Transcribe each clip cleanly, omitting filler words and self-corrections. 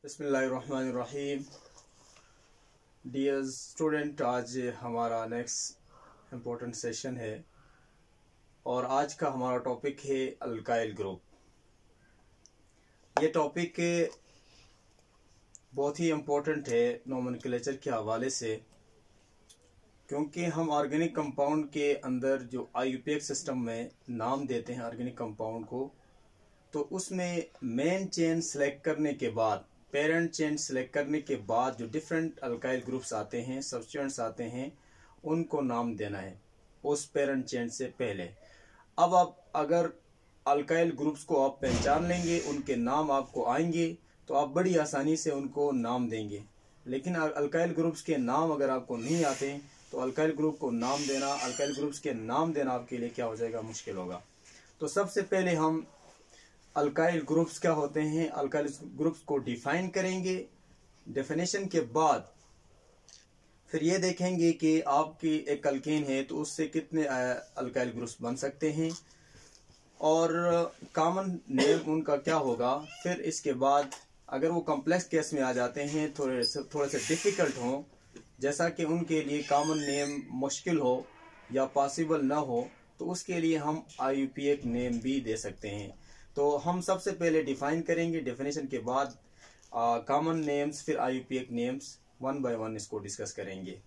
बिस्मिल्लाहिर्रहमानिर्रहीम। Dear student, आज हमारा नेक्स्ट इम्पोर्टेंट सेशन है और आज का हमारा टॉपिक है अल्काइल ग्रुप। ये टॉपिक बहुत ही इम्पोर्टेंट है नोमेनक्लेचर के हवाले से, क्योंकि हम ऑर्गेनिक कंपाउंड के अंदर जो IUPAC सिस्टम में नाम देते हैं ऑर्गेनिक कंपाउंड को, तो उसमें मेन चेन सेलेक्ट करने के बाद, पेरेंट चेन सेलेक्ट करने के बाद जो डिफरेंट अल्काइल ग्रुप्स आते हैं, सब्स्टिट्यूएंट्स आते हैं, उनको नाम देना है उस पेरेंट चेन से पहले। अब आप अगर अल्काइल ग्रुप्स को आप पहचान लेंगे, उनके नाम आपको आएंगे, तो आप बड़ी आसानी से उनको नाम देंगे। लेकिन अल्काइल ग्रुप्स के नाम अगर आपको नहीं आते तो अल्काइल ग्रुप को नाम देना, अल्काइल ग्रुप्स के नाम देना आपके लिए क्या हो जाएगा, मुश्किल होगा। तो सबसे पहले हम अल्काइल ग्रुप्स क्या होते हैं, अल्काइल ग्रुप्स को डिफाइन करेंगे। डेफिनेशन के बाद फिर ये देखेंगे कि आपकी एक अल्केन है तो उससे कितने अल्काइल ग्रुप्स बन सकते हैं और कॉमन नेम उनका क्या होगा। फिर इसके बाद अगर वो कॉम्प्लेक्स केस में आ जाते हैं, थोड़े से डिफ़िकल्ट हों, जैसा कि उनके लिए कॉमन नेम मुश्किल हो या पॉसिबल ना हो, तो उसके लिए हम IUPAC नेम भी दे सकते हैं। तो हम सबसे पहले डिफाइन करेंगे, डेफिनेशन के बाद कॉमन नेम्स, फिर IUPAC names, one by one इसको डिस्कस करेंगे।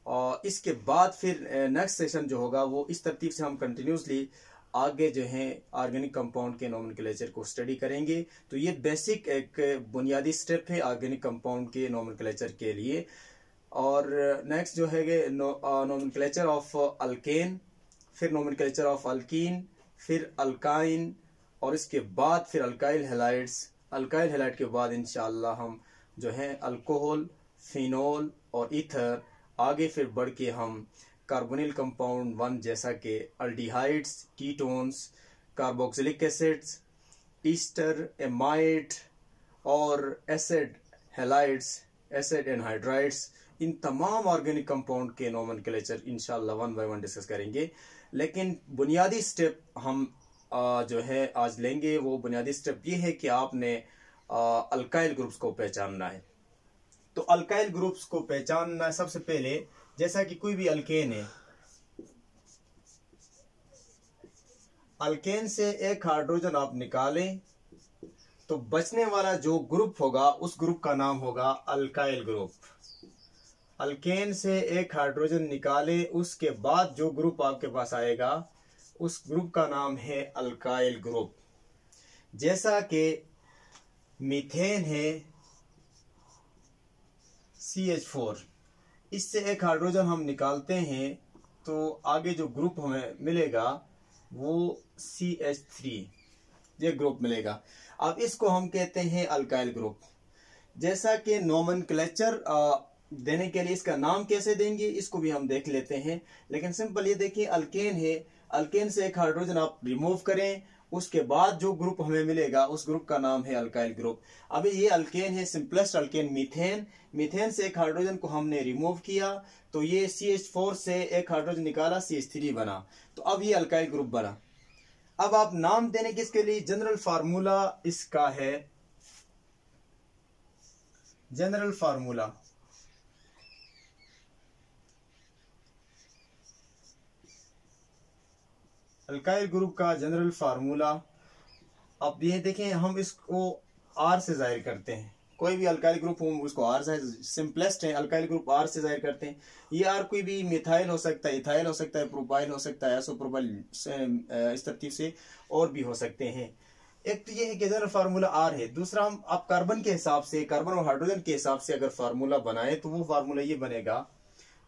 और इसके बाद फिर नेक्स्ट सेशन जो होगा वो इस तरतीब से हम कंटिन्यूसली आगे जो है ऑर्गेनिक कंपाउंड के नोमेनक्लेचर को स्टडी करेंगे। तो ये बेसिक एक बुनियादी स्टेप है ऑर्गेनिक कंपाउंड के नोमेनक्लेचर के लिए। और नेक्स्ट जो है नोमेनक्लेचर ऑफ अल्केन, फिर नोमेनक्लेचर ऑफ अल्कीन, फिर अल्काइन, और इसके बाद फिर अल्काइल हैलाइड्स। अल्काइल हैलाइड के बाद इंशाअल्लाह हम जो है अल्कोहल, फिनोल और ईथर, आगे फिर बढ़ के हम कार्बोनिल कंपाउंड 1 जैसा कि aldehydes, ketones, carboxylic acids, Easter, amide और एसिड हैलाइड्स, एसिड एनहाइड्राइड्स, इन तमाम ऑर्गेनिक कंपाउंड के नोमेनक्लेचर इंशाअल्लाह वन बाय वन डिस्कस करेंगे। लेकिन बुनियादी स्टेप हम जो है आज लेंगे, वो बुनियादी स्टेप ये है कि आपने अल्काइल ग्रुप्स को पहचानना है। तो अल्काइल ग्रुप्स को पहचानना सबसे पहले, जैसा कि कोई भी अल्केन है, अल्केन से एक हाइड्रोजन आप निकालें तो बचने वाला जो ग्रुप होगा उस ग्रुप का नाम होगा अल्काइल ग्रुप। अल्केन से एक हाइड्रोजन निकाले, उसके बाद जो ग्रुप आपके पास आएगा उस ग्रुप का नाम है अल्काइल ग्रुप। जैसा कि मीथेन है CH4, इससे एक हाइड्रोजन हम निकालते हैं तो आगे जो ग्रुप हमें मिलेगा वो CH3, ये ग्रुप मिलेगा। अब इसको हम कहते हैं अल्काइल ग्रुप। जैसा कि नोमेनक्लेचर देने के लिए इसका नाम कैसे देंगे इसको भी हम देख लेते हैं। लेकिन सिंपल ये देखिए, अल्केन है, अल्केन से एक हाइड्रोजन आप रिमूव करें, उसके बाद जो ग्रुप हमें मिलेगा उस ग्रुप का नाम है अल्काइल ग्रुप। अभी ये अल्केन है, सिंपलेस्ट अल्केन मीथेन। मीथेन से एक हाइड्रोजन को हमने रिमूव किया तो ये CH4 से एक हाइड्रोजन निकाला, CH3 बना, तो अब ये अल्काइल ग्रुप बना। अब आप नाम देने किसके लिए, जनरल फार्मूला इसका है, जनरल फार्मूला अल्काइल ग्रुप का जनरल फार्मूला। अब ये देखें, हम इसको R से जाहिर करते हैं। कोई भी अल्काइल ग्रुप हो उसको R से, सिंपलेस्ट है अल्काइल ग्रुप, R से जाहिर करते हैं। ये R कोई भी मिथाइल हो सकता है, इथाइल हो सकता है, प्रोपाइल हो सकता है, एसोप्रोपाइल, इस तरतीब से और भी हो सकते हैं। एक तो ये है कि जनरल फार्मूला R है। दूसरा, हम आप कार्बन के हिसाब से, कार्बन और हाइड्रोजन के हिसाब से अगर फार्मूला बनाए तो वो फार्मूला ये बनेगा,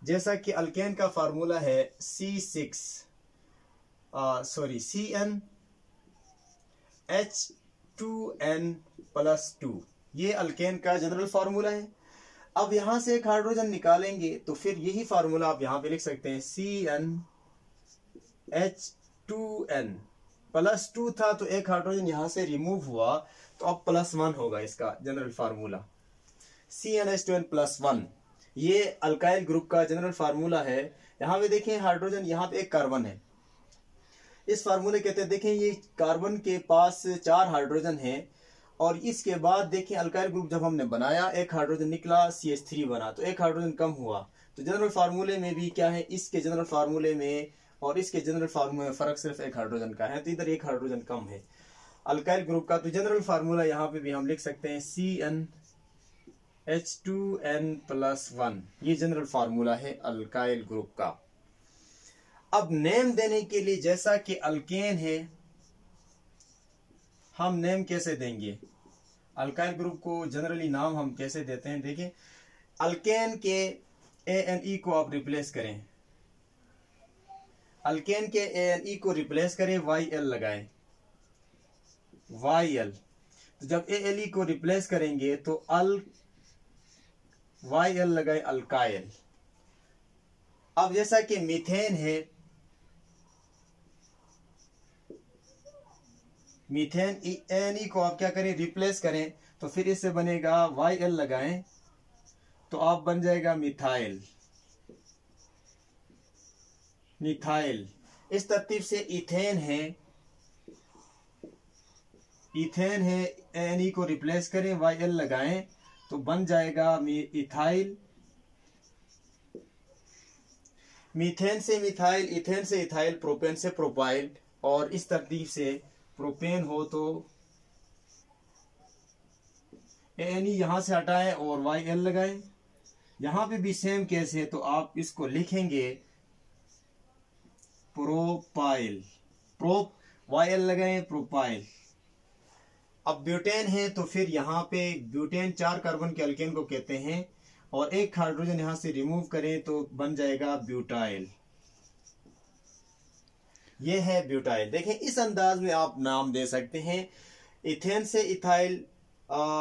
जैसा कि अल्केन का फार्मूला है CnH2n+2, ये अल्केन का जनरल फार्मूला है। अब यहां से एक हाइड्रोजन निकालेंगे तो फिर यही फार्मूला आप यहां पे लिख सकते हैं, CnH2n+2 था तो एक हाइड्रोजन यहां से रिमूव हुआ तो अब +1 होगा इसका जनरल फार्मूला, CnH2n+1। ये अल्काइल ग्रुप का जनरल फार्मूला है। यहां पे देखें हाइड्रोजन, यहां पे एक कार्बन है, इस फार्मूले कहते हैं, देखें ये कार्बन के पास 4 हाइड्रोजन हैं और इसके बाद देखें अल्काइल ग्रुप जब हमने बनाया, एक हाइड्रोजन निकला, CH3 बना, तो एक हाइड्रोजन कम हुआ। तो जनरल फार्मूले में भी क्या है, इसके जनरल फार्मूले में और इसके जनरल फार्मूले में फर्क सिर्फ एक हाइड्रोजन का है, तो इधर एक हाइड्रोजन कम है अल्काइल ग्रुप का। तो जनरल फार्मूला यहाँ पे भी हम लिख सकते हैं CnH2n+1, ये जनरल फार्मूला है अल्काइल ग्रुप का। अब नेम देने के लिए, जैसा कि अल्केन है, हम नेम कैसे देंगे अल्काइल ग्रुप को, जनरली नाम हम कैसे देते हैं, देखिए अल्केन के ANE को आप रिप्लेस करें, अल्केन के ANE को रिप्लेस करें, YL लगाएं, YL। तो जब ALE को रिप्लेस करेंगे तो YL लगाएं, अल्काइल। अब जैसा कि मीथेन है, मीथेन ANE को आप क्या करें, रिप्लेस करें, तो फिर इससे बनेगा YL लगाएं तो आप बन जाएगा मिथाइल, मिथाइल। इस तरतीब से इथेन है, इथेन है, ANE को रिप्लेस करें, YL लगाएं तो बन जाएगा इथाइल। मीथेन से मिथाइल, इथेन से इथाइल, प्रोपेन से प्रोपाइल, और इस तरतीब से प्रोपेन हो तो ANE यहां से हटाएं और YL लगाएं। यहां पे भी सेम केस है, तो आप इसको लिखेंगे प्रोपाइल, YL लगाएं, प्रोपाइल। अब ब्यूटेन है, तो फिर यहाँ पे ब्यूटेन 4 कार्बन के अल्केन को कहते हैं, और एक हाइड्रोजन यहां से रिमूव करें तो बन जाएगा ब्यूटाइल, ये है ब्यूटाइल। देखें इस अंदाज में आप नाम दे सकते हैं, इथेन से इथाइल,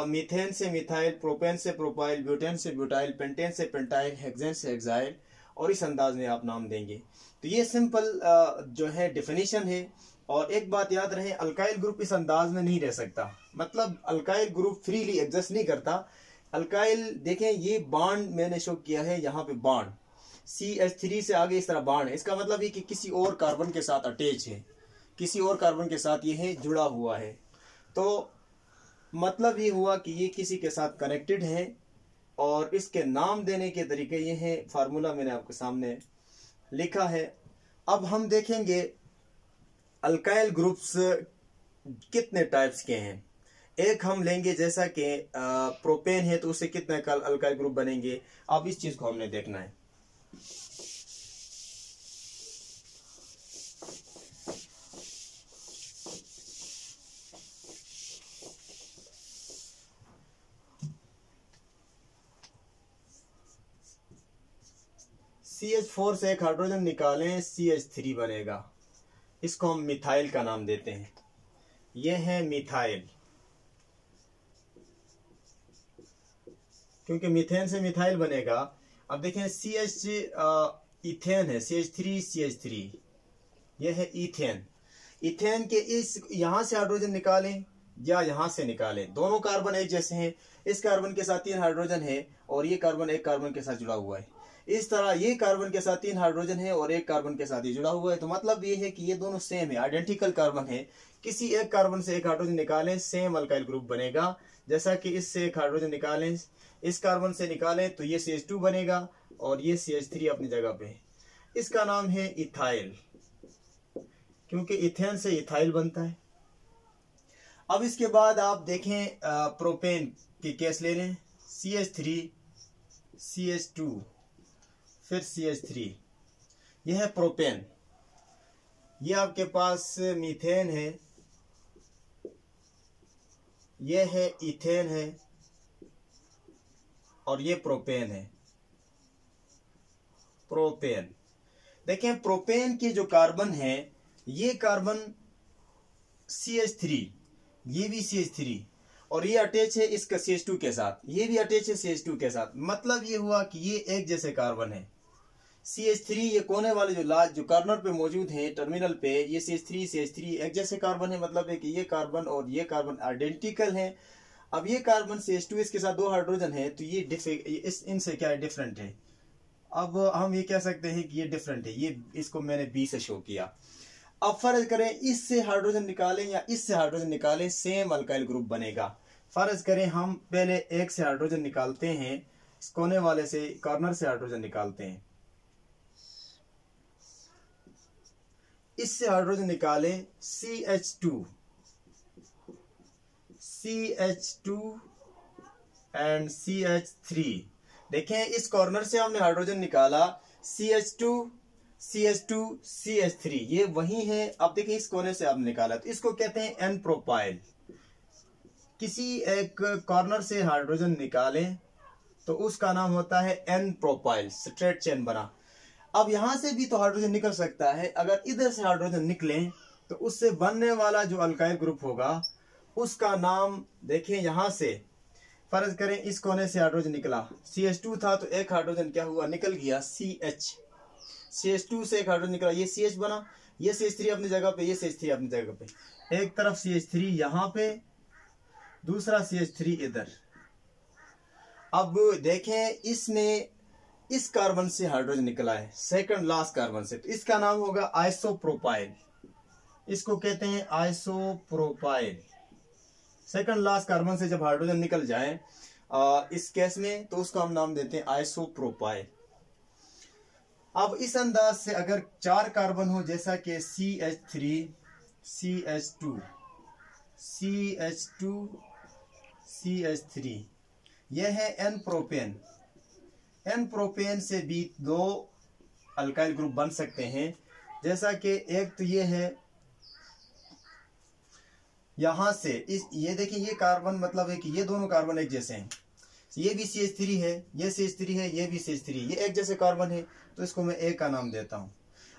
मीथेन से मिथाइल, प्रोपेन से प्रोपाइल, ब्यूटेन से ब्यूटाइल, पेंटेन से पेंटाइल, हेक्सेन से हेक्साइल, और इस अंदाज में आप नाम देंगे। तो ये सिंपल जो है डेफिनेशन है। और एक बात याद रहे, अल्काइल ग्रुप इस अंदाज में नहीं रह सकता, मतलब अल्काइल ग्रुप फ्रीली एग्जिस्ट नहीं करता। अल्काइल देखें, ये बॉन्ड मैंने शो किया है, यहाँ पे बॉन्ड CH3 से आगे इस तरह बॉन्ड है, इसका मतलब ये कि किसी और कार्बन के साथ अटैच है, किसी और कार्बन के साथ ये है जुड़ा हुआ है। तो मतलब ये हुआ कि ये किसी के साथ कनेक्टेड है, और इसके नाम देने के तरीके ये हैं, फार्मूला मैंने आपके सामने लिखा है। अब हम देखेंगे अल्काइल ग्रुप्स कितने टाइप्स के हैं। एक हम लेंगे, जैसा कि प्रोपेन है तो उससे कितने अल्काइल ग्रुप बनेंगे, अब इस चीज को हमने देखना है। CH4 से एक हाइड्रोजन निकालें, CH3 बनेगा, इसको हम मिथाइल का नाम देते हैं, यह है मिथाइल। क्योंकि मीथेन से मिथाइल बनेगा। अब देखें CH इथेन है, CH3 यह है इथेन। इथेन के इस यहां से हाइड्रोजन निकालें या यहां से निकालें, दोनों कार्बन एक जैसे हैं। इस कार्बन के साथ 3 हाइड्रोजन है और ये कार्बन एक कार्बन के साथ जुड़ा हुआ है। इस तरह ये कार्बन के साथ 3 हाइड्रोजन है और एक कार्बन के साथ ये जुड़ा हुआ है। तो मतलब ये है कि ये दोनों सेम है, आइडेंटिकल कार्बन है। किसी एक कार्बन से एक हाइड्रोजन निकालें, सेम अल्काइल ग्रुप बनेगा। जैसा कि इससे एक हाइड्रोजन निकालें, इस कार्बन से निकालें तो ये CH2 बनेगा और ये CH3 अपनी जगह पे है। इसका नाम है इथाइल, क्योंकि इथेन से इथाइल बनता है। अब इसके बाद आप देखें प्रोपेन की केस ले लें, CH3 CH2 फिर CH3, यह है प्रोपेन। ये आपके पास मीथेन है, यह है इथेन है और ये प्रोपेन है। प्रोपेन देखें, प्रोपेन के जो कार्बन है, ये कार्बन CH3, ये भी CH3 और ये अटैच है इसका CH2 के साथ, ये भी अटैच है CH2 के साथ। मतलब ये हुआ कि ये एक जैसे कार्बन है। CH3 ये कोने वाले जो कॉर्नर पे मौजूद है, टर्मिनल पे, ये CH3 एक जैसे कार्बन है। मतलब है कि ये कार्बन और ये कार्बन आइडेंटिकल है। अब ये कार्बन CH2 इसके साथ 2 हाइड्रोजन है, तो ये इनसे क्या है, डिफरेंट है। अब हम ये कह सकते हैं कि ये डिफरेंट है, ये इसको मैंने B से शो किया। अब फर्ज करें इससे हाइड्रोजन निकालें या इससे हाइड्रोजन निकालें, सेम अल्काइल ग्रुप बनेगा। फर्ज करें हम पहले एक से हाइड्रोजन निकालते हैं, इस कोने वाले से कॉर्नर से हाइड्रोजन निकालते हैं, इससे हाइड्रोजन निकालें CH2 एंड CH3। देखें इस कॉर्नर से हमने हाइड्रोजन निकाला CH2 CH3, ये वही है। अब देखिए इस कोने से आपने निकाला तो इसको कहते हैं एन प्रोपाइल। किसी एक कॉर्नर से हाइड्रोजन निकालें तो उसका नाम होता है एन प्रोपाइल, स्ट्रेट चेन बना। अब यहां से भी तो हाइड्रोजन निकल सकता है, अगर इधर से हाइड्रोजन निकले तो उससे बनने वाला जो अल्काइल ग्रुप होगा उसका नाम देखें, यहां से फर्ज करें इस कोने से हाइड्रोजन निकला, CH2 था तो एक हाइड्रोजन क्या हुआ, निकल गया CH, CH2 से एक हाइड्रोजन निकला, ये CH बना, ये CH3 अपनी जगह पे, ये CH3 अपनी जगह पे, एक तरफ CH3 यहां पे, दूसरा CH3 इधर। अब देखें इसमें इस कार्बन से हाइड्रोजन निकला है, सेकंड लास्ट कार्बन से, तो इसका नाम होगा आइसोप्रोपाइल, इसको कहते हैं आइसोप्रोपाइल। सेकंड लास्ट कार्बन से जब हाइड्रोजन निकल जाए इस केस में तो उसको हम नाम देते हैं आइसोप्रोपाइल। अब इस अंदाज से अगर 4 कार्बन हो जैसा कि CH3 CH2 CH2 CH3, यह है एन प्रोपेन। एन प्रोपेन से भी 2 अल्काइल ग्रुप बन सकते हैं, जैसा कि एक तो ये है, यहां से ये देखिए ये कार्बन मतलब है कि ये दोनों कार्बन एक जैसे हैं, ये भी CH3 है, ये CH3 है, ये भी CH3 है, ये एक जैसे कार्बन है तो इसको मैं A का नाम देता हूं।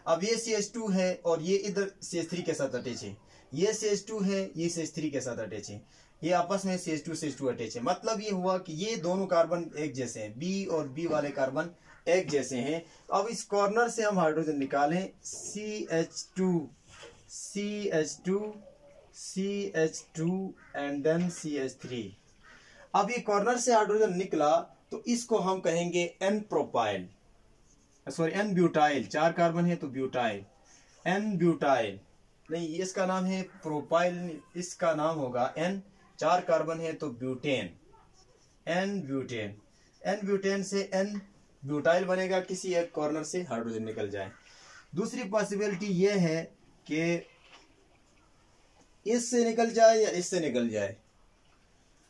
अब ये CH2 है और ये इधर CH3 के साथ अटैच है, ये CH2 है, ये CH3 के साथ अटैच है, ये आपस में CH2 अटैच है। मतलब ये हुआ कि ये दोनों कार्बन एक जैसे हैं, B और B वाले कार्बन एक जैसे हैं। तो अब इस कॉर्नर से हम हाइड्रोजन निकालें CH2 एंड देन CH3। अब ये कॉर्नर से हाइड्रोजन निकला तो इसको हम कहेंगे N propyl, sorry N butyl. 4 carbon है तो ब्यूटाइल, एन ब्यूटाइल नहीं, इसका नाम है प्रोपाइल, इसका नाम होगा एन। 4 कार्बन है तो butane, N butane. N butane से एन ब्यूटाइल बनेगा, किसी एक कॉर्नर से हाइड्रोजन निकल जाए। दूसरी पॉसिबिलिटी ये है कि इससे निकल जाए या इससे निकल जाए,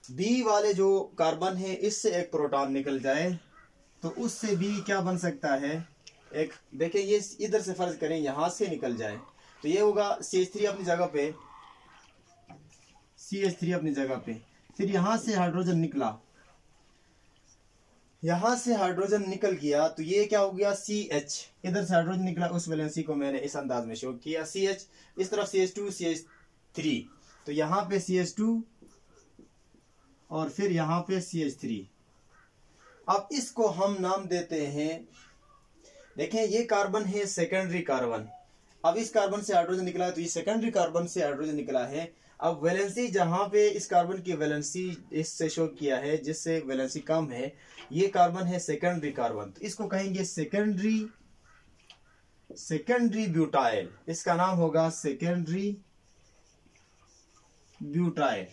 बी वाले जो कार्बन है इससे एक प्रोटॉन निकल जाए तो उससे भी क्या बन सकता है, एक देखिए ये इधर से फर्ज करें यहां से निकल जाए तो ये होगा CH3 अपनी जगह पे, CH3 अपनी जगह पे, फिर यहां से हाइड्रोजन निकला, यहां से हाइड्रोजन निकल गया तो ये क्या हो गया CH, इधर से हाइड्रोजन निकला, उस वैलेंसी को मैंने इस अंदाज में शो किया, CH, इस तरफ CH2 CH3, तो यहां पे CH2 और फिर यहां पे CH3। अब इसको हम नाम देते हैं, देखें ये कार्बन है सेकेंडरी कार्बन, अब इस कार्बन से हाइड्रोजन निकला है तो ये सेकेंडरी कार्बन से हाइड्रोजन निकला है। अब वैलेंसी जहां पे इस कार्बन की वैलेंसी इससे शो किया है जिससे वैलेंसी कम है, ये कार्बन है सेकेंडरी कार्बन, तो इसको कहेंगे सेकेंडरी ब्यूटाइल, इसका नाम होगा सेकेंडरी ब्यूटाइल,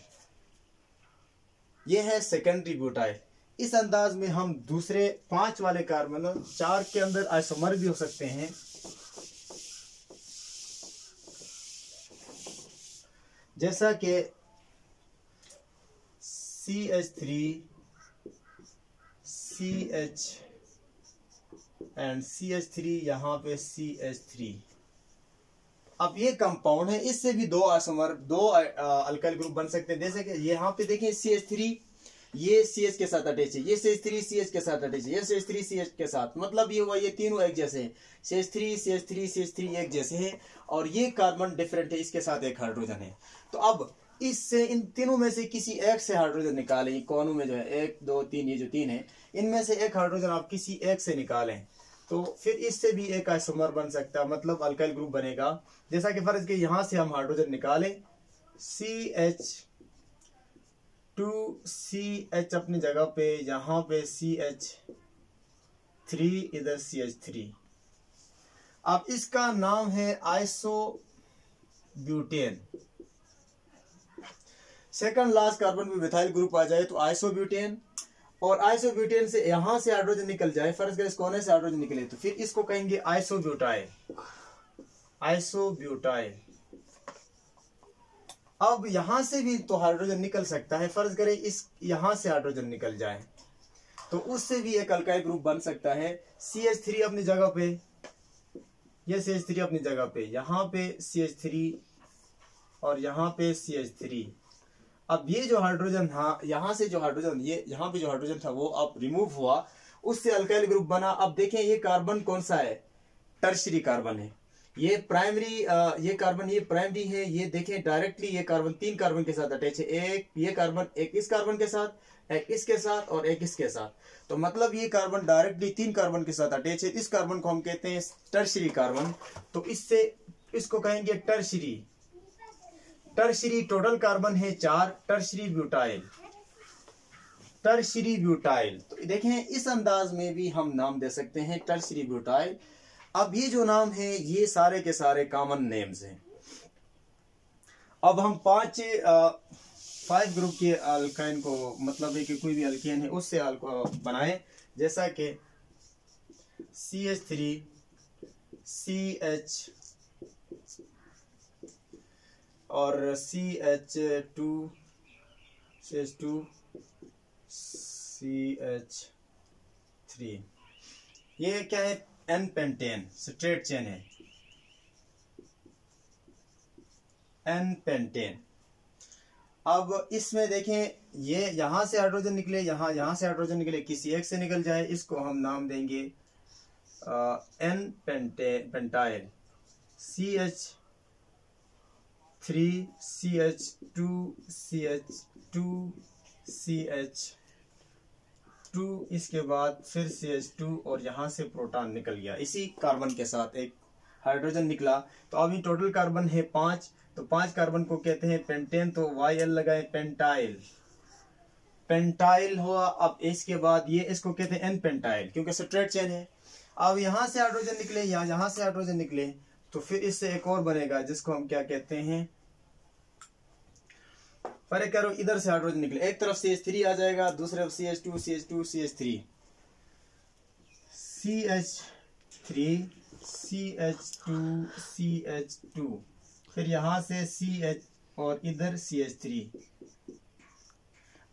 ये है सेकेंडरी ब्यूटाइल। इस अंदाज में हम दूसरे 5 वाले कार्बन, 4 के अंदर आइसोमर भी हो सकते हैं, जैसा कि CH3 CH एंड CH3, यहां पे CH3। अब ये कंपाउंड है, इससे भी 2 आइसोमर, 2 अल्काइल ग्रुप बन सकते हैं। जैसे कि यहाँ पे देखें CH3 ये CH के साथ अटैच है, ये CH3 CH के साथ अटैच है, ये CH3 CH के साथ, मतलब ये हुआ ये तीनों एक जैसे हैं, CH3 एक जैसे हैं और ये कार्बन डिफरेंट है, इसके साथ एक हाइड्रोजन है। तो अब इससे इन तीनों में से किसी एक से हाइड्रोजन निकालें, कोनों में जो है 1 2 3, ये जो 3 है इनमें से एक हाइड्रोजन आप किसी एक से निकालें तो फिर इससे भी एक आइसोमर बन सकता है, मतलब अल्काइल ग्रुप बनेगा। जैसा कि फर्ज के यहां से हम हाइड्रोजन निकालें CH2CH अपनी जगह पे, यहां पे CH3, इधर CH3। अब इसका नाम है आइसोब्यूटेन। सेकंड लास्ट कार्बन में मिथाइल ग्रुप आ जाए तो आइसोब्यूटेन, और आइसोब्यूटेन से यहां से हाइड्रोजन निकल जाए, फर्ज करें इस कोने से हाइड्रोजन निकले तो फिर इसको कहेंगे आइसोब्यूटाइल। आइसोब्यूटाइल। अब यहां से भी तो हाइड्रोजन निकल सकता है, फर्ज करें इस यहां से हाइड्रोजन निकल जाए तो उससे भी एक अल्काइल ग्रुप बन सकता है। CH3 अपनी जगह पे, ये CH3 अपनी जगह पे, यहाँ पे CH3 और यहाँ पे CH3। अब ये जो हाइड्रोजन था, यहाँ से जो हाइड्रोजन, ये यहाँ पे जो हाइड्रोजन था वो अब रिमूव हुआ, उससे अल्काइल ग्रुप बना। अब देखें ये कार्बन कौन सा है, टर्शियरी कार्बन है। ये प्राइमरी, ये कार्बन ये प्राइमरी है। ये देखें डायरेक्टली ये कार्बन 3 कार्बन के साथ अटैच है, एक ये कार्बन, एक इस कार्बन के साथ, एक इसके साथ और एक इसके साथ। तो मतलब ये कार्बन डायरेक्टली 3 कार्बन के साथ अटैच है। इस कार्बन को हम कहते हैं टर्शियरी कार्बन। तो इससे इसको कहेंगे टर्शियरी। टर्शियरी टोटल कार्बन है 4, टर्शियरी ब्यूटाइल। Tertiary butyl. तो देखें इस अंदाज में भी हम नाम दे सकते हैं टर्शियरी ब्यूटाइल। अब ये जो नाम है ये सारे के सारे कॉमन नेम्स हैं। अब हम 5 ग्रुप के अल्काइन को, मतलब है कि कोई भी अल्केन है उससे बनाए, जैसा कि CH3 CH और CH2 CH3। ये क्या है, N पेंटेन, स्ट्रेट चेन है, N पेंटेन। अब इसमें देखें ये यहां से हाइड्रोजन निकले, यहां से हाइड्रोजन निकले, किसी एक से निकल जाए, इसको हम नाम देंगे N pentyl. CH3 CH2 CH2 CH2, इसके बाद फिर CH2 और यहां से प्रोटॉन निकल गया, इसी कार्बन के साथ एक हाइड्रोजन निकला। तो अब ये टोटल कार्बन है 5, तो 5 कार्बन को कहते हैं पेंटेन। तो YL लगाए, पेंटाइल। पेंटाइल हुआ। अब इसके बाद ये इसको कहते हैं N पेंटाइल, क्योंकि स्ट्रेट चेन है। अब यहां से हाइड्रोजन निकले, यहां से हाइड्रोजन निकले, तो फिर इससे एक और बनेगा जिसको हम क्या कहते हैं, फर्क करो, इधर से हाइड्रोजन निकले, एक तरफ CH3 आ जाएगा, दूसरे तरफ CH2 CH2 CH3 CH3 CH2 CH2, फिर यहां से CH और इधर CH3।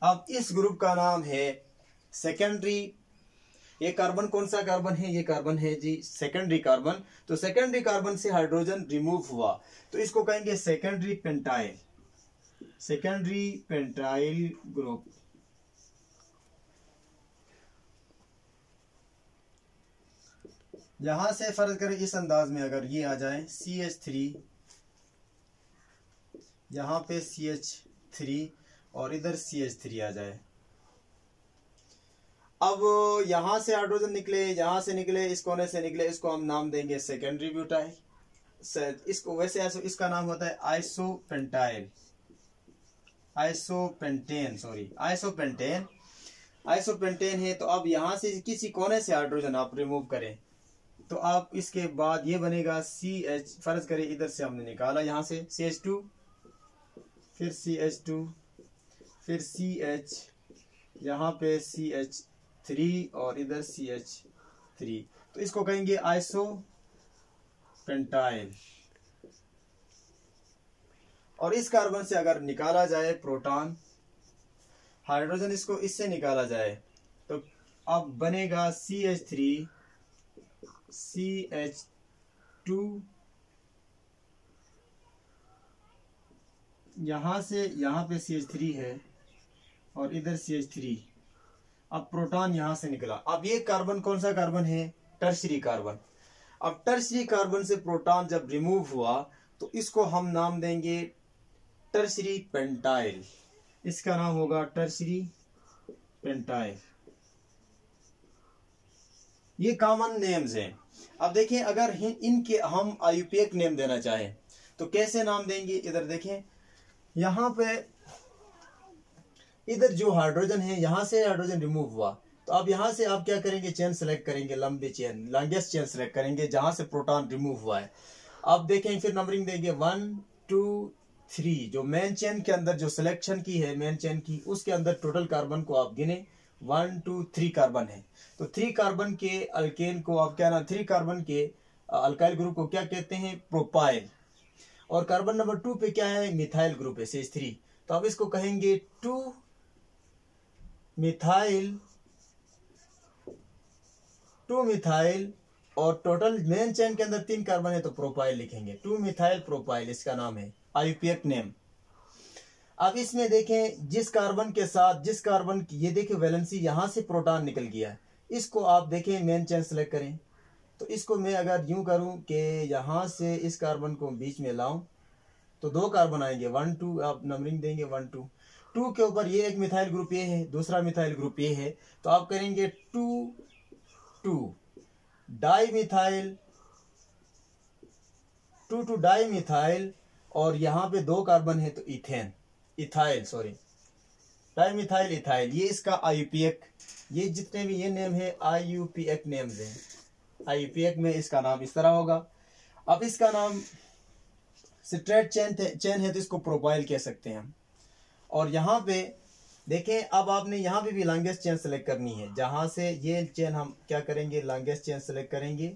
अब इस ग्रुप का नाम है सेकेंडरी। ये कार्बन कौन सा कार्बन है, ये कार्बन है जी सेकेंडरी कार्बन। तो सेकेंडरी कार्बन से हाइड्रोजन रिमूव हुआ तो इसको कहेंगे secondary pentyl. Secondary pentyl group. यहां से फर्ज करें इस अंदाज में, अगर ये आ जाए CH3, यहां पे CH3 और इधर CH3 आ जाए। अब यहां से हाइड्रोजन निकले, यहां से निकले, इस कोने से निकले, इसको हम नाम देंगे सेकेंडरी ब्यूटाइल। इसको वैसे इसका नाम होता है isopentyl, isopentane, sorry isopentane. Isopentane है। तो अब यहां से किसी कोने से हाइड्रोजन आप रिमूव करें तो आप इसके बाद ये बनेगा CH, फर्ज करें इधर से हमने निकाला, यहां से CH2, फिर CH2, फिर CH, यहां पे CH3 और इधर CH3। तो इसको कहेंगे आइसोपेंटाइल। और इस कार्बन से अगर निकाला जाए प्रोटॉन, हाइड्रोजन इसको इससे निकाला जाए तो अब बनेगा CH3 CH2, यहां से यहां पे CH3 है और इधर CH3। अब प्रोटॉन यहां से निकला। अब ये कार्बन कौन सा कार्बन है, टर्शियरी कार्बन। अब टर्शियरी कार्बन से प्रोटॉन जब रिमूव हुआ तो इसको हम नाम देंगे टर्शियरी पेंटाइल। इसका नाम होगा टर्शियरी पेंटाइल। ये कॉमन नेम्स हैं। अब देखें अगर इनके हम आईयूपीएक नेम देना चाहें तो कैसे नाम देंगे, इधर देखें, यहां पे इधर जो हाइड्रोजन है यहां से हाइड्रोजन रिमूव हुआ तो अब यहां से आप क्या करेंगे, चेन सेलेक्ट करेंगे, लंबी चेन, लॉन्गेस्ट चेन सेलेक्ट करेंगे जहां से प्रोटॉन रिमूव हुआ है। अब देखें फिर नंबरिंग देंगे 1 2 3 जो मेन चेन के अंदर जो सिलेक्शन की है मेन चेन की, उसके अंदर टोटल कार्बन को आप गिने 1 2 3 कार्बन है। तो 3 कार्बन के अल्केन को आप क्या ना 3 कार्बन के अल्काइल ग्रुप को क्या कहते हैं? प्रोपाइल। और कार्बन नंबर 2 पे क्या है? मिथाइल ग्रुप है, CH3। तो आप इसको कहेंगे 2 मिथाइल और टोटल मेन चेन के अंदर 3 कार्बन है तो प्रोपाइल लिखेंगे, 2 मिथाइल प्रोपाइल इसका नाम है, IUPAC नेम। अब इसमें देखें जिस कार्बन के साथ जिस कार्बन की ये देखिए वैलेंसी यहां से प्रोटॉन निकल गया है, इसको आप देखें मेन चेन सेलेक्ट करें। तो इसको मैं अगर यूं करूं कि यहां से इस कार्बन को बीच में लाऊं तो 2 कार्बन आएंगे, 1 2 आप नंबरिंग देंगे 1 2 2 के ऊपर ये एक मिथाइल ग्रुप ये है, दूसरा मिथाइल ग्रुप ये है, तो आप करेंगे 2 2 डाई मिथाइल 2 2 डाई मिथाइल और यहाँ पे 2 कार्बन है तो इथाइल डाई मिथाइल इथाइल, ये इसका IUPAC, ये जितने भी ये नेम है IUPAC नेम्स हैं। IUPAC में इसका नाम इस तरह होगा। अब इसका नाम स्ट्रेट चेन है तो इसको प्रोपाइल कह सकते हैं हम। और यहाँ पे देखें अब आपने यहाँ पे भी लॉन्गेस्ट चेन सेलेक्ट करनी है, जहां से ये चेन हम क्या करेंगे लॉन्गेस्ट चेन सेलेक्ट करेंगे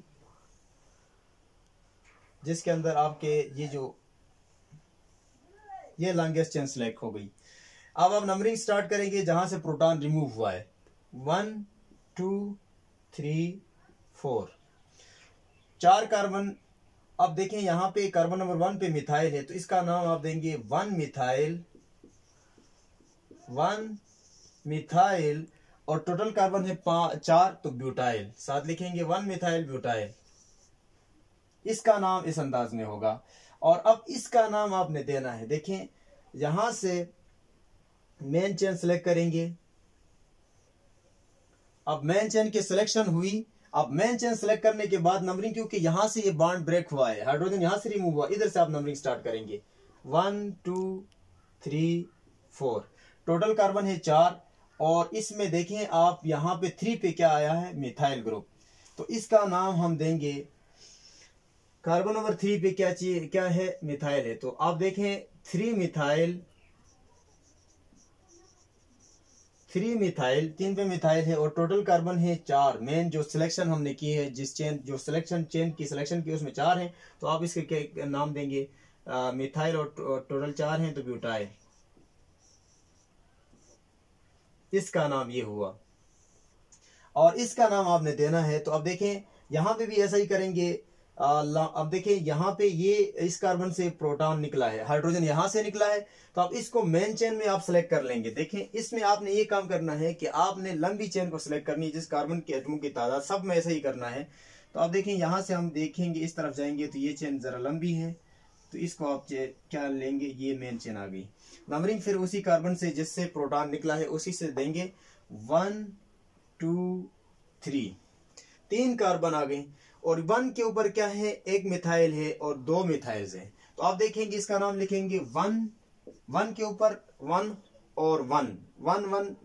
जिसके अंदर आपके ये लॉन्गेस्ट चेन सेलेक्ट हो गई। अब आप नंबरिंग स्टार्ट करेंगे जहां से प्रोटॉन रिमूव हुआ है, 1 2 3 4 4 कार्बन। अब देखें यहाँ पे कार्बन नंबर 1 पे मिथाइल है तो इसका नाम आप देंगे 1 मिथाइल और टोटल कार्बन है 4 तो ब्यूटाइल, साथ लिखेंगे 1 मिथाइल ब्यूटाइल, इसका नाम इस अंदाज में होगा। और अब इसका नाम आपने देना है, देखें यहां से मेन चेन सेलेक्ट करेंगे। अब मेन चेन की सिलेक्शन हुई, अब मेन चेन सेलेक्ट करने के बाद नंबरिंग, क्योंकि यहां से ये बॉन्ड ब्रेक हुआ है, हाइड्रोजन यहां से रिमूव हुआ, इधर से आप नंबरिंग स्टार्ट करेंगे 1 2 3 4 टोटल कार्बन है 4 और इसमें देखें आप यहां पे 3 पे क्या आया है? Methyl group. तो इसका नाम हम देंगे कार्बन नंबर 3 पे क्या है? मिथाइल है। तो आप देखें 3 मिथाइल 3 पे मिथाइल है और टोटल कार्बन है 4। मेन जो सिलेक्शन हमने की है जो सिलेक्शन चेन की सिलेक्शन की उसमें 4 हैं, तो आप इसके क्या नाम देंगे? मिथाइल और टोटल 4 हैं तो ब्यूटाइल, इसका नाम ये हुआ। और इसका नाम आपने देना है। तो अब देखें यहां पे भी ऐसा ही करेंगे। अब देखें यहाँ पे ये इस कार्बन से प्रोटॉन निकला है, हाइड्रोजन यहां से निकला है, तो अब इसको मेन चेन में आप सेलेक्ट कर लेंगे। देखें इसमें आपने ये काम करना है कि आपने लंबी चेन को सिलेक्ट करनी है, जिस कार्बन के एटमों की तादाद सब में ऐसा ही करना है। तो अब देखें यहां से हम देखेंगे इस तरफ जाएंगे तो ये चेन जरा लंबी है, तो इसको आप क्या लेंगे? ये मेन चेन आ गई। नंबरिंग फिर उसी कार्बन से जिससे प्रोटॉन निकला है उसी से देंगे 1 2 3 3 कार्बन आ गए और 1 के ऊपर क्या है? एक मिथाइल है और 2 मिथाइल्स हैं। तो आप देखेंगे इसका नाम लिखेंगे 1 के ऊपर 1 और 1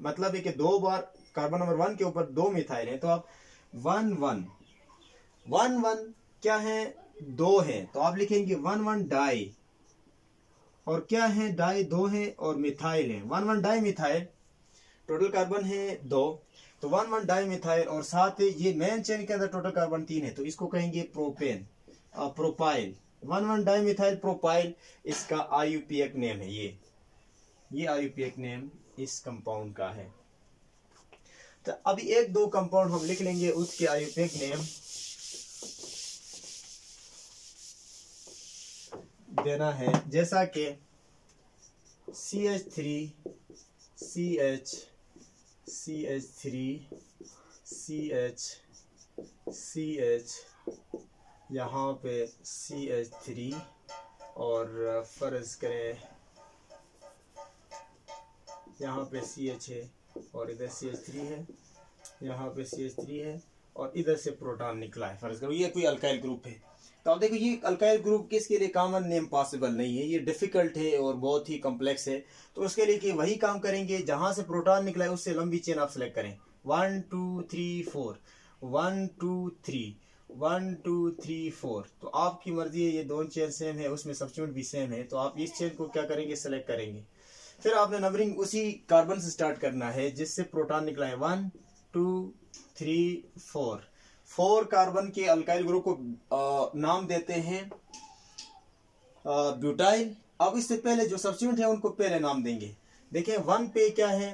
मतलब है कि 2 बार कार्बन नंबर 1 के ऊपर 2 मिथाइल है, तो आप 1 क्या है? 2 है, तो आप लिखेंगे 1 डाई और क्या है? डाई 2 है और मिथाइल है 1 डाई मिथाइल, टोटल कार्बन है 2, तो 1 डाई मिथाइल और साथ ही ये मेन चेन के अंदर टोटल कार्बन 3 है तो इसको कहेंगे प्रोपाइल 1 डाई मिथाइल प्रोपाइल, इसका IUPAC नेम है। ये IUPAC नेम इस कंपाउंड का है। तो अभी 1-2 कंपाउंड हम लिख लेंगे, उसके IUPAC नेम देना है, जैसा कि CH3 CH यहाँ पे CH3 और फर्ज करें यहाँ पे CH है और इधर CH3 है, यहाँ पे CH3 है और इधर से प्रोटॉन निकला है, फर्ज करो ये कोई अल्काइल ग्रुप है। तो आप देखो ये अल्काइल ग्रुप किसके लिए कॉमन नेम पॉसिबल नहीं है, ये डिफिकल्ट है और बहुत ही कॉम्प्लेक्स है। तो उसके लिए कि वही काम करेंगे जहां से प्रोटॉन निकला है उससे लंबी चेन आप सेलेक्ट करें 1 2 3 4 1 2 3 1 2 3 4, तो आपकी मर्जी है, ये दोनों चेन सेम है, उसमें सब्स्टिट्यूट भी सेम है, तो आप इस चेन को क्या करेंगे, सेलेक्ट करेंगे। फिर आपने नंबरिंग उसी कार्बन से स्टार्ट करना है जिससे प्रोटॉन निकला है। 1 2 3 4, 4 कार्बन के अल्काइल ग्रुप को नाम देते हैं ब्यूटाइल। अब इससे पहले जो सब्स्टिट्यूट है उनको पहले नाम देंगे। देखें 1 पे क्या है,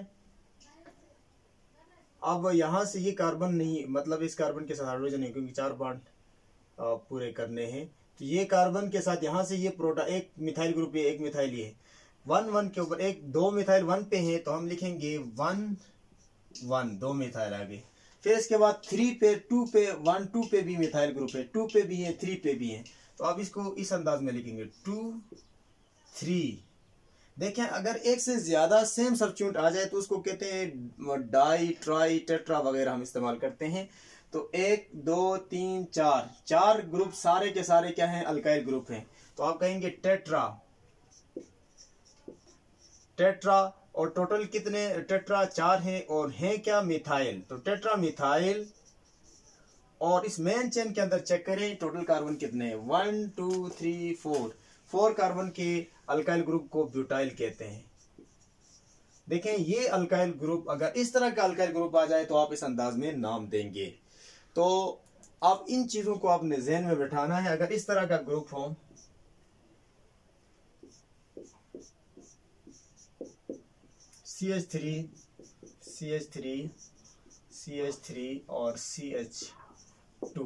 अब यहां से ये कार्बन नहीं, मतलब इस कार्बन के साथ हाइड्रोजन है क्योंकि 4 बॉन्ड पूरे करने हैं, तो ये कार्बन के साथ यहां से ये प्रोटॉन, एक मिथाइल ग्रुप है, एक मिथाइल ये 1 1 के ऊपर एक 2 मिथाइल 1 पे है, तो हम लिखेंगे 1 1, 2 मिथाइल आगे। फिर इसके बाद 3 पे 2 पे 1 2 पे भी मिथाइल ग्रुप है, 2 पे भी है 3 पे भी है, तो आप इसको इस अंदाज में लिखेंगे 2 3। देखें अगर एक से ज्यादा सेम सब्स्टिट्यूट आ जाए तो उसको कहते हैं डाई ट्राई टेट्रा वगैरह हम इस्तेमाल करते हैं। तो 1 2 3 4, 4 ग्रुप सारे के सारे क्या हैं, अल्काइल ग्रुप हैं, तो आप कहेंगे टेट्रा टेट्रा। और टोटल कितने टेट्रा, 4 हैं, और हैं क्या, मिथाइल, तो टेट्रा मिथाइल। और इस मेन चेन के अंदर चेक करें टोटल कार्बन कितने हैं, 1 2 3 4, 4 कार्बन के अल्काइल ग्रुप को ब्यूटाइल कहते हैं। देखें ये अल्काइल ग्रुप, अगर इस तरह का अल्काइल ग्रुप आ जाए तो आप इस अंदाज में नाम देंगे। तो आप इन चीजों को आपने ज़हन में बैठाना है। अगर इस तरह का ग्रुप हो, CH3 CH3 CH3 और CH2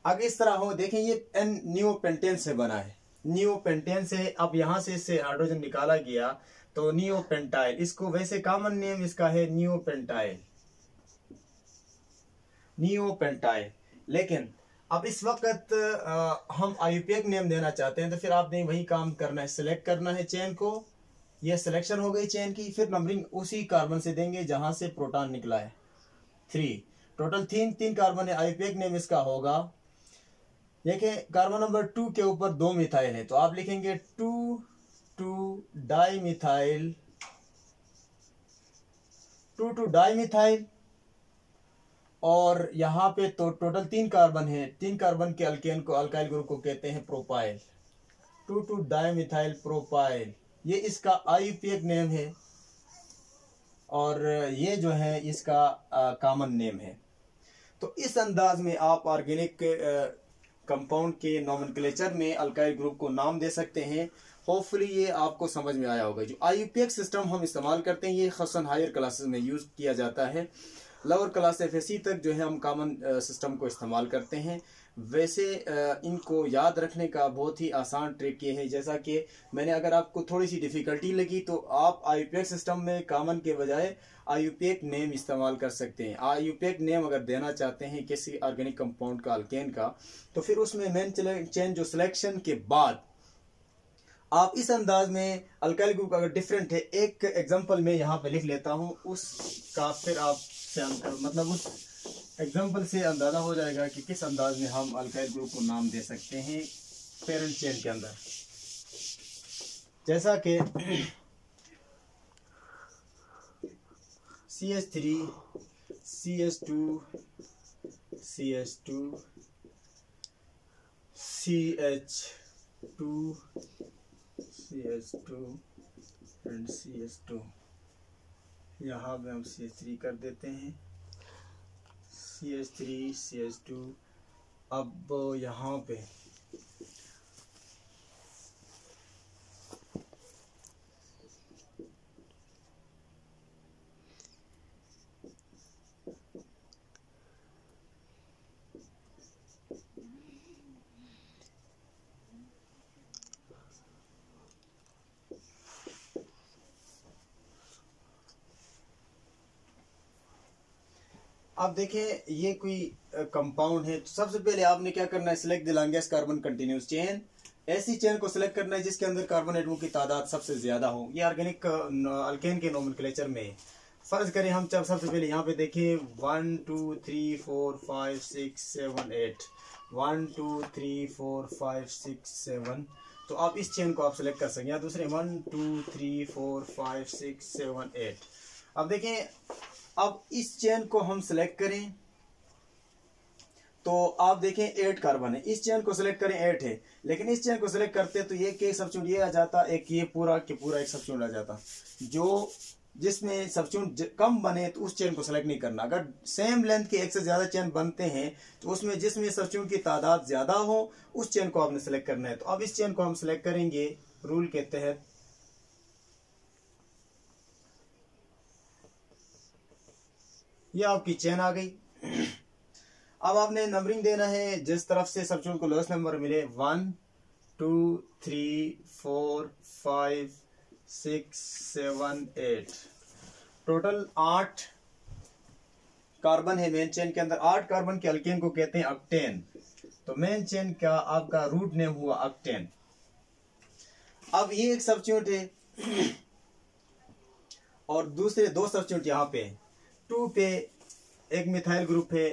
अगर इस तरह हो, देखें ये N नियोपेंटेन से बना है, नियोपेंटेन से। अब यहां से इससे हाइड्रोजन निकाला गया तो नियोपेंटाइल, इसको वैसे कॉमन नेम इसका है नियोपेंटाइल, नियोपेंटाइल। लेकिन अब इस वक्त हम आईयूपीएक नेम देना चाहते हैं, तो फिर आपने वही काम करना है, सिलेक्ट करना है चेन को, ये सिलेक्शन हो गई चेन की। फिर नंबरिंग उसी कार्बन से देंगे जहां से प्रोटॉन निकला है, 3, टोटल 3 कार्बन है, आईयूपीएक नेम इसका होगा। देखें कार्बन नंबर 2 के ऊपर 2 मिथाइल है, तो आप लिखेंगे 2 2 डाई मिथाइल, 2 2 डाई मिथाइल। और यहाँ पे तो टोटल 3 कार्बन है, 3 कार्बन के अल्केन को, अल्काइल ग्रुप को कहते हैं प्रोपाइल, 2 2 डाई मिथाइल प्रोपाइल, ये इसका आईयूपीएक नेम है। और ये जो है इसका कॉमन नेम है। तो इस अंदाज में आप ऑर्गेनिक कंपाउंड के नोमेनक्लेचर में अल्काइल ग्रुप को नाम दे सकते हैं। होपफुली ये आपको समझ में आया होगा। जो आईयूपीएक सिस्टम हम इस्तेमाल करते हैं ये खासन हायर क्लासेस में यूज किया जाता है, लोअर क्लास एफएससी तक जो है हम कॉमन सिस्टम को इस्तेमाल करते हैं। वैसे इनको याद रखने का बहुत ही आसान ट्रिक ये है, जैसा कि मैंने, अगर आपको थोड़ी सी डिफिकल्टी लगी तो आप आईयूपीएक सिस्टम में कॉमन के बजाय आईयूपीएक नेम इस्तेमाल कर सकते हैं। आईयूपीएक नेम अगर देना चाहते हैं किसी ऑर्गेनिक कंपाउंड का, अल्केन का, तो फिर उसमें मेन चेन जो सिलेक्शन के बाद आप इस अंदाज में अल्काइल ग्रुप अगर डिफरेंट है, एक एग्जांपल मैं यहाँ पे लिख लेता हूँ, उसका फिर आप मतलब उस एग्जांपल से अंदाजा हो जाएगा कि किस अंदाज में हम अल्काइल ग्रुप को नाम दे सकते हैं पेरेंट चेन के अंदर। जैसा कि CH3 CH2 CH2 CH2 CH2 and CH2, यहाँ पे हम CH3 कर देते हैं, CH3 CH2। अब यहाँ पे आप देखें ये कोई कंपाउंड है, तो सबसे पहले आपने क्या करना है, select the longest carbon continuous chain. ऐसी चेन को सिलेक्ट करना है जिसके अंदर कार्बन एटमों की तादाद सबसे ज्यादा हो। ये ऑर्गेनिक अल्केन के नोमेनक्लेचर में फर्ज करें हम, जब सबसे पहले यहाँ पे देखें 1 2 3 4 5 6 7 8, 1 2 3 4 5 6 7, तो आप इस चेन को आप सिलेक्ट कर सकें। या दूसरे 1 2 3 4 5 6 7 8। अब देखें, अब इस चेन को हम सिलेक्ट करें तो आप देखें 8 कार्बन है, इस चेन को सिलेक्ट करें 8 है, लेकिन इस चेन को सिलेक्ट करते तो ये एक सब्स्टिट्यूट ये आ जाता, एक ये पूरा के पूरा एक सब्स्टिट्यूट आ जाता। जो जिसमें सब्स्टिट्यूट कम बने तो उस चेन को सिलेक्ट नहीं करना। अगर सेम लेंथ के एक से ज्यादा चेन बनते हैं तो उसमें जिसमें सब्स्टिट्यूट की तादाद ज्यादा हो उस चेन को आपने सिलेक्ट करना है। तो अब इस चेन को हम सिलेक्ट करेंगे रूल के तहत। ये आपकी चेन आ गई। अब आपने नंबरिंग देना है जिस तरफ से सब्स्टिट्यूट को लोएस्ट नंबर मिले, 1 2 3 4 5 6 7 8, टोटल 8 कार्बन है मेन चेन के अंदर। 8 कार्बन के अल्केन को कहते हैं अक्टेन। तो मेन चेन का आपका रूट नेम हुआ अक्टेन। अब ये एक सब्स्टिट्यूट है और दूसरे 2 सब्स्टिट्यूट यहाँ पे 2 पे एक मिथाइल ग्रुप है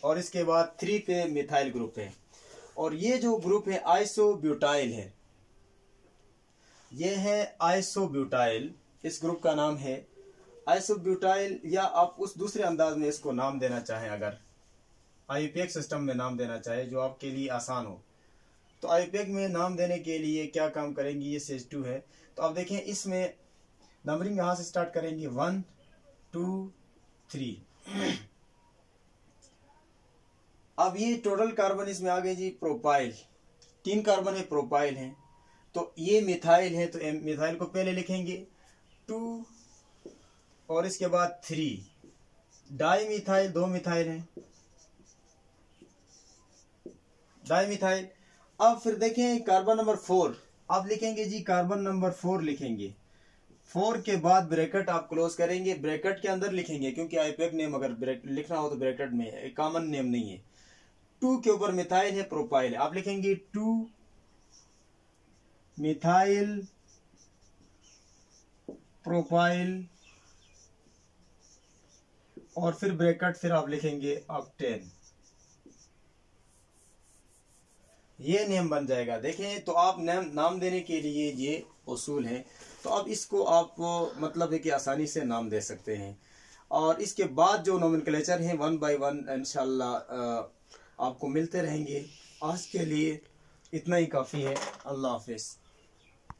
और इसके बाद 3 पे मिथाइल ग्रुप है। और ये जो ग्रुप है आइसोब्यूटाइल है, ये है आइसोब्यूटाइल, इस ग्रुप का नाम है आइसोब्यूटाइल। या आप उस दूसरे अंदाज में इसको नाम देना चाहें, अगर आईयूपीएक सिस्टम में नाम देना चाहे जो आपके लिए आसान हो, तो आईयूपीएक में नाम देने के लिए क्या काम करेंगे, ये CH2 है। तो आप देखें इसमें नंबरिंग यहाँ से स्टार्ट करेंगे 1 2 3। अब ये टोटल कार्बन इसमें आ गए जी प्रोपाइल, 3 कार्बन है प्रोपाइल है। तो ये मिथाइल है तो मिथाइल को पहले लिखेंगे 2 और इसके बाद 3। डाई मिथाइल 2 मिथाइल है, डाई मिथाइल। अब फिर देखें कार्बन नंबर 4, अब लिखेंगे जी कार्बन नंबर 4 लिखेंगे। 4 के बाद ब्रैकेट आप क्लोज करेंगे, ब्रैकेट के अंदर लिखेंगे क्योंकि आईयूपीएक नेम अगर लिखना हो तो ब्रैकेट में, एक कॉमन नेम नहीं है। 2 के ऊपर मिथाइल है प्रोपाइल है, आप लिखेंगे 2 मिथाइल प्रोपाइल और फिर ब्रैकेट, फिर आप लिखेंगे ऑक्टेन। ये नेम बन जाएगा। देखें तो आप नाम देने के लिए ये उसूल है। तो अब इसको आप मतलब है कि आसानी से नाम दे सकते हैं। और इसके बाद जो नोमेनक्लेचर हैं 1 बाय 1 इंशाल्लाह आपको मिलते रहेंगे। आज के लिए इतना ही काफ़ी है। अल्लाह हाफिज़।